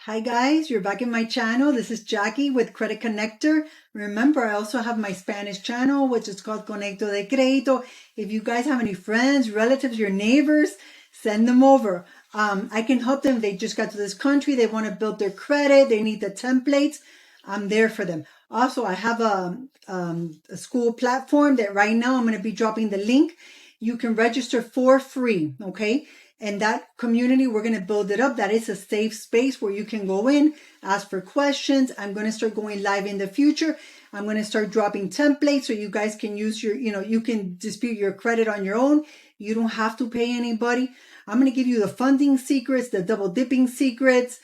Hi guys, you're back in my channel. This is Jackie with Credit Connector. Remember, I also have my Spanish channel, which is called Conecto de Crédito. If you guys have any friends, relatives, your neighbors, send them over. I can help them. They just got to this country. They want to build their credit. They need the templates. I'm there for them. Also, I have a school platform that right now I'm going to be dropping the link. You can register for free, okay? And that community, we're going to build it up. That is a safe space where you can go in, ask for questions. I'm going to start going live in the future. I'm going to start dropping templates so you guys can use you can dispute your credit on your own. You don't have to pay anybody. I'm going to give you the funding secrets, the double dipping secrets,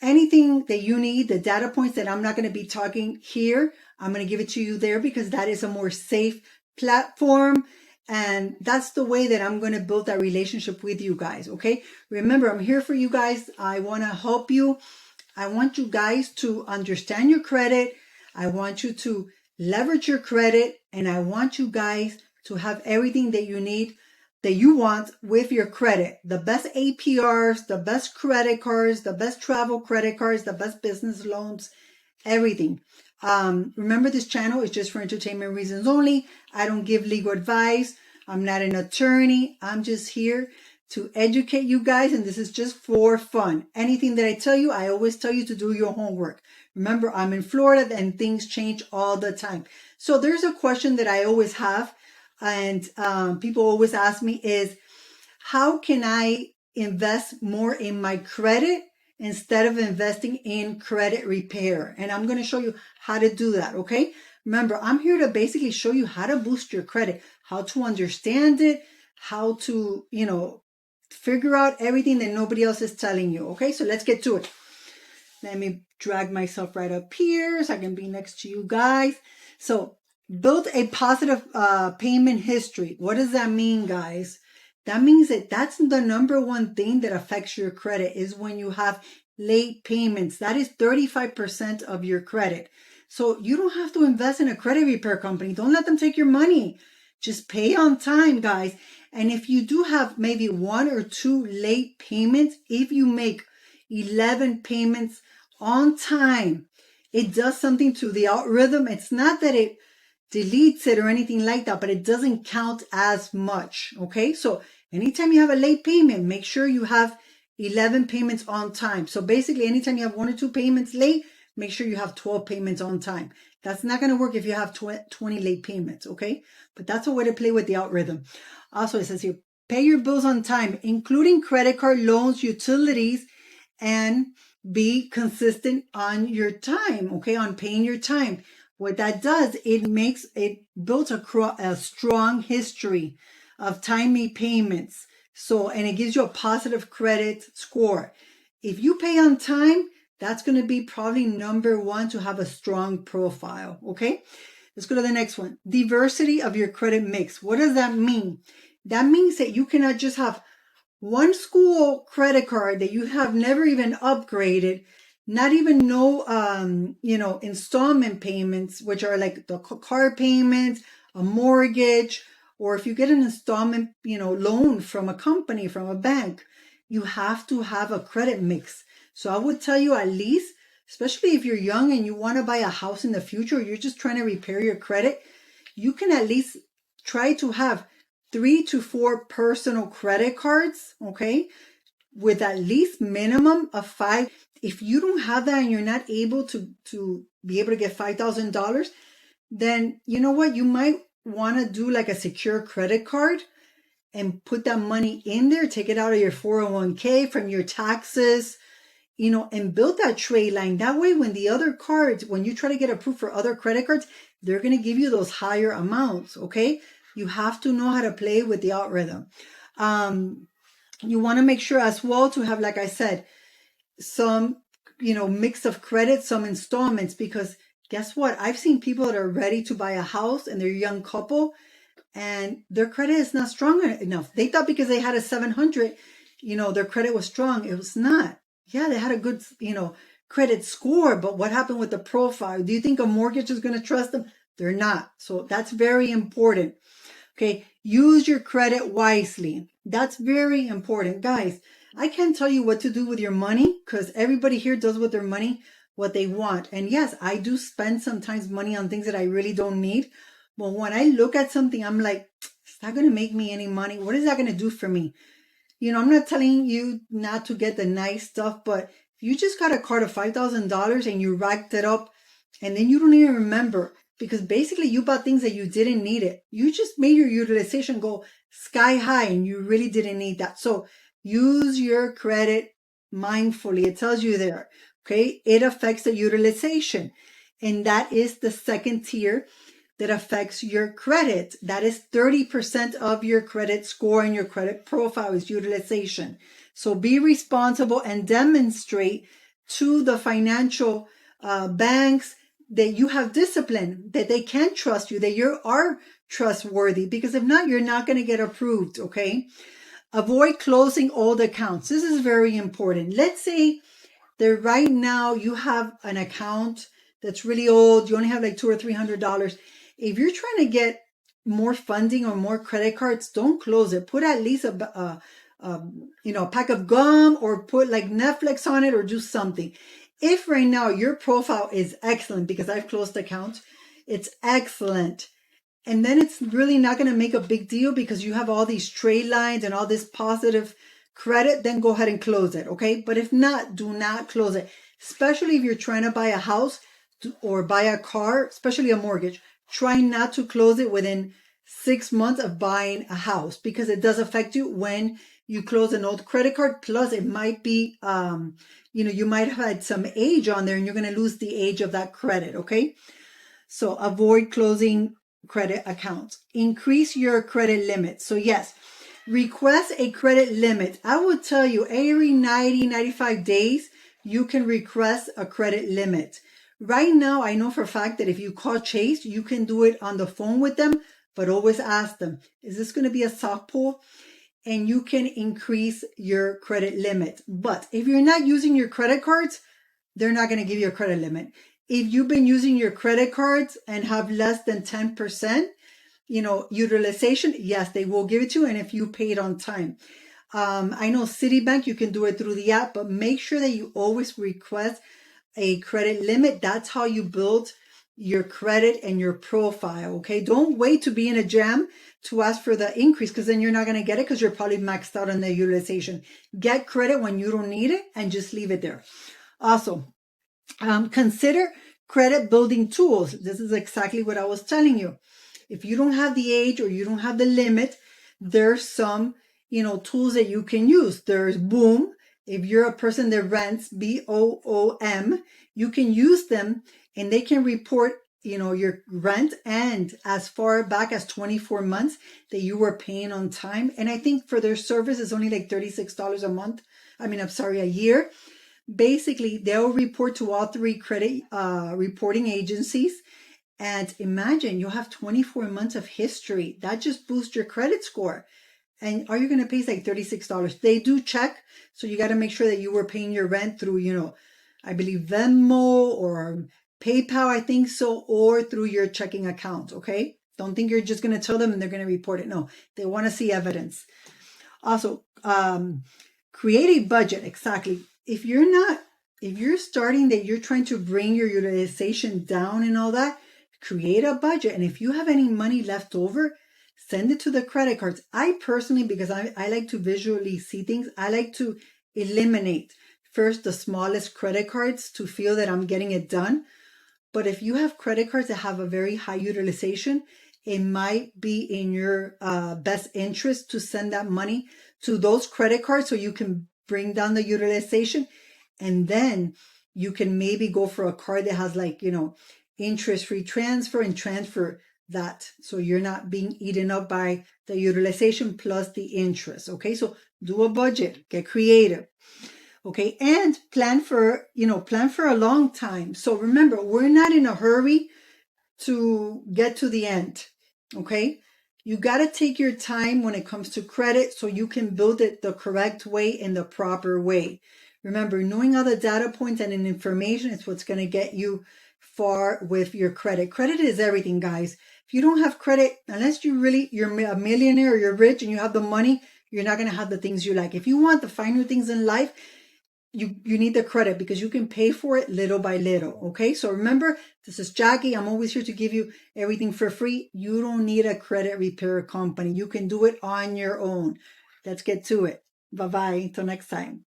anything that you need, the data points that I'm not going to be talking here. I'm going to give it to you there because that is a more safe platform. And that's the way that I'm going to build that relationship with you guys. Okay. Remember, I'm here for you guys. I want to help you. I want you guys to understand your credit. I want you to leverage your credit. And I want you guys to have everything that you need, that you want with your credit. The best APRs, the best credit cards, the best travel credit cards, the best business loans, everything. Remember, this channel is just for entertainment reasons only. I don't give legal advice. I'm not an attorney. I'm just here to educate you guys, and this is just for fun. Anything that I tell you, I always tell you to do your homework. Remember, I'm in Florida and things change all the time. So there's a question that I always have, and people always ask me is, how can I invest more in my credit instead of investing in credit repair? And I'm going to show you how to do that, okay? Remember, I'm here to basically show you how to boost your credit, how to understand it, how to, figure out everything that nobody else is telling you, okay? So let's get to it. Let me drag myself right up here so I can be next to you guys. So build a positive payment history. What does that mean, guys? That means that that's the number one thing that affects your credit is when you have late payments. That is 35% of your credit. So you don't have to invest in a credit repair company. Don't let them take your money. Just pay on time, guys. And if you do have maybe 1 or 2 late payments, if you make 11 payments on time, it does something to the algorithm. It's not that it deletes it or anything like that, but it doesn't count as much. Okay. So anytime you have a late payment, make sure you have 11 payments on time. So basically, anytime you have 1 or 2 payments late, make sure you have 12 payments on time. That's not going to work if you have 20 late payments. Okay. But that's a way to play with the algorithm. Also, it says here, pay your bills on time, including credit card loans, utilities, and be consistent on your time. Okay. On paying your time. What that does, it builds a strong history of timely payments. So, and it gives you a positive credit score. If you pay on time, that's going to be probably number 1 to have a strong profile. Okay. Let's go to the next one. Diversity of your credit mix. What does that mean? That means that you cannot just have one school credit card that you have never even upgraded, not even no, installment payments, which are like the car payments, a mortgage, or if you get an installment, loan from a company, from a bank, you have to have a credit mix. So I would tell you at least, especially if you're young and you want to buy a house in the future, or you're just trying to repair your credit, you can at least try to have 3 to 4 personal credit cards, okay, with at least minimum of 5. If you don't have that and you're not able to be able to get $5,000, then you know what? You might want to do like a secure credit card and put that money in there, take it out of your 401k from your taxes, and build that trade line. That way, when the other cards, when you try to get approved for other credit cards, they're going to give you those higher amounts, okay? You have to know how to play with the algorithm. You want to make sure as well to have, like I said, some, mix of credit, some installments, because guess what? I've seen people that are ready to buy a house and they're a young couple and their credit is not strong enough. They thought because they had a 700, their credit was strong. It was not. Yeah, they had a good, credit score, but what happened with the profile? Do you think a mortgage is going to trust them? They're not. So that's very important. Okay. Use your credit wisely. That's very important, guys. I can't tell you what to do with your money because everybody here does with their money what they want. And yes, I do spend sometimes money on things that I really don't need. But when I look at something, I'm like, it's not going to make me any money. What is that going to do for me? I'm not telling you not to get the nice stuff, but if you just got a card of $5,000 and you racked it up and then you don't even remember because basically you bought things that you didn't need it. You just made your utilization go sky high and you really didn't need that. So use your credit mindfully. It tells you there, okay? It affects the utilization. And that is the second tier that affects your credit. That is 30% of your credit score and your credit profile is utilization. So be responsible and demonstrate to the financial banks that you have discipline, that they can trust you, that you are trustworthy, because if not, you're not going to get approved, okay? Avoid closing old accounts. This is very important. Let's say that right now you have an account that's really old. You only have like $200 or $300. If you're trying to get more funding or more credit cards, don't close it. Put at least a pack of gum or put like Netflix on it or do something. If right now your profile is excellent, because I've closed accounts, it's excellent. And then it's really not going to make a big deal because you have all these trade lines and all this positive credit, then go ahead and close it, okay? But if not, do not close it. Especially if you're trying to buy a house or buy a car, especially a mortgage. Try not to close it within 6 months of buying a house because it does affect you when you close an old credit card. Plus, it might be, you might have had some age on there and you're going to lose the age of that credit, okay? So avoid closing credit accounts. Increase your credit limit. So yes, request a credit limit. I would tell you every 90, 95 days, you can request a credit limit. Right now, I know for a fact that if you call Chase, you can do it on the phone with them, but always ask them, is this going to be a soft pull? And you can increase your credit limit. But if you're not using your credit cards, they're not going to give you a credit limit. If you've been using your credit cards and have less than 10%, utilization, yes, they will give it to you. And if you pay it on time. I know Citibank, you can do it through the app, but make sure that you always request a credit limit. That's how you build your credit and your profile, okay? Don't wait to be in a jam to ask for the increase because then you're not going to get it because you're probably maxed out on the utilization. Get credit when you don't need it and just leave it there. Also, consider credit building tools. This is exactly what I was telling you. If you don't have the age or you don't have the limit, there's some, tools that you can use. There's Boom. If you're a person that rents, BOOM, you can use them and they can report, your rent and as far back as 24 months that you were paying on time. And I think for their service, it's only like $36 a month. A year. Basically, they'll report to all 3 credit reporting agencies. And imagine you'll have 24 months of history. That just boosts your credit score. And all you're going to pay is like $36. They do check. So you got to make sure that you were paying your rent through, I believe Venmo or PayPal, I think so, or through your checking account. Okay. Don't think you're just going to tell them and they're going to report it. No, they want to see evidence. Also, create a budget. Exactly. If you're starting that you're trying to bring your utilization down and all that, create a budget. And if you have any money left over, send it to the credit cards. I personally, because I like to visually see things, I like to eliminate first the smallest credit cards to feel that I'm getting it done. But if you have credit cards that have a very high utilization, it might be in your best interest to send that money to those credit cards so you can bring down the utilization. And then you can maybe go for a card that has interest-free transfer and transfer that. So you're not being eaten up by the utilization plus the interest. Okay. So do a budget, get creative. Okay. And plan for a long time. So remember, we're not in a hurry to get to the end. Okay. You got to take your time when it comes to credit so you can build it the correct way in the proper way. Remember, knowing all the data points and information is what's going to get you far with your credit. Credit is everything, guys. If you don't have credit, unless you're a millionaire or you're rich and you have the money, you're not going to have the things you like. If you want the finer things in life, you need the credit because you can pay for it little by little. Okay. So remember, this is Jackie. I'm always here to give you everything for free. You don't need a credit repair company. You can do it on your own. Let's get to it. Bye-bye. Until next time.